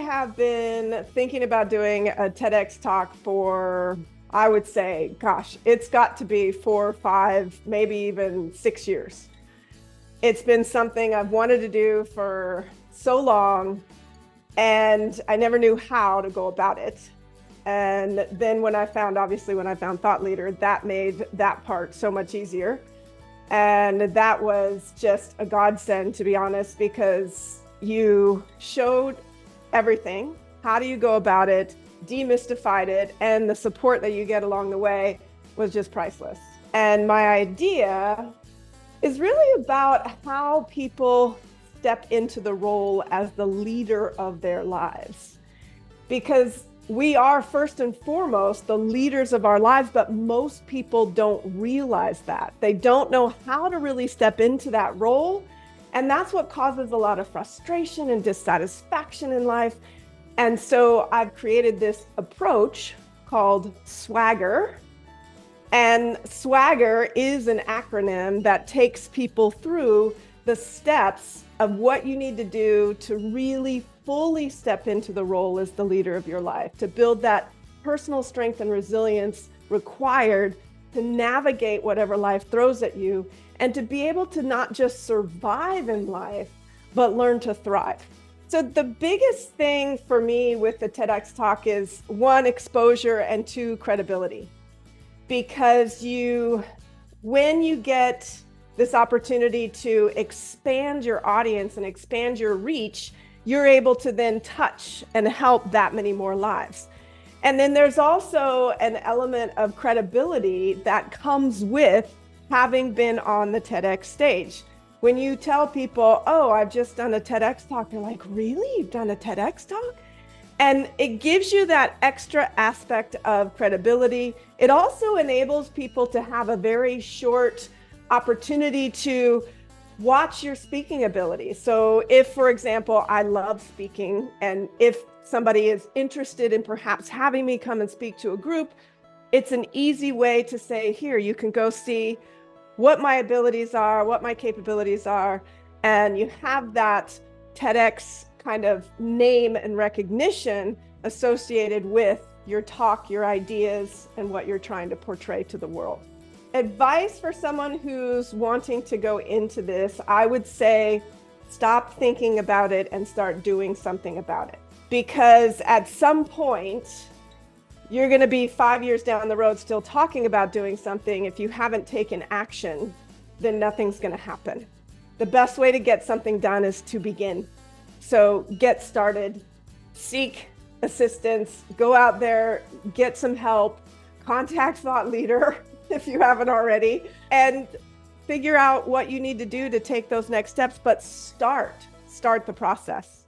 have been thinking about doing a TEDx talk for, I would say, gosh, it's got to be 4, 5, maybe even 6 years. It's been something I've wanted to do for so long, and I never knew how to go about it. And then when I found Thought Leader, that made that part so much easier. And that was just a godsend, to be honest, because you showed everything. How do you go about it? Demystified it, and the support that you get along the way was just priceless. And my idea is really about how people step into the role as the leader of their lives. Because we are first and foremost the leaders of our lives, but most people don't realize that. They don't know how to really step into that role. And that's what causes a lot of frustration and dissatisfaction in life. And so I've created this approach called Swagger. And Swagger is an acronym that takes people through the steps of what you need to do to really fully step into the role as the leader of your life, to build that personal strength and resilience required to navigate whatever life throws at you, and to be able to not just survive in life, but learn to thrive. So the biggest thing for me with the TEDx talk is 1, exposure, and 2, credibility. Because when you get this opportunity to expand your audience and expand your reach, you're able to then touch and help that many more lives. And then there's also an element of credibility that comes with having been on the TEDx stage. When you tell people, oh, I've just done a TEDx talk, they're like, really? You've done a TEDx talk? And it gives you that extra aspect of credibility. It also enables people to have a very short opportunity to watch your speaking ability. So if, for example, I love speaking, and if somebody is interested in perhaps having me come and speak to a group, it's an easy way to say, here, you can go see what my abilities are, what my capabilities are, and you have that TEDx kind of name and recognition associated with your talk, your ideas, and what you're trying to portray to the world. Advice for someone who's wanting to go into this, I would say, stop thinking about it and start doing something about it. Because at some point, you're going to be 5 years down the road still talking about doing something. If you haven't taken action, then nothing's going to happen. The best way to get something done is to begin. So get started, seek assistance, go out there, get some help, contact Thought Leader if you haven't already, and figure out what you need to do to take those next steps, but start the process.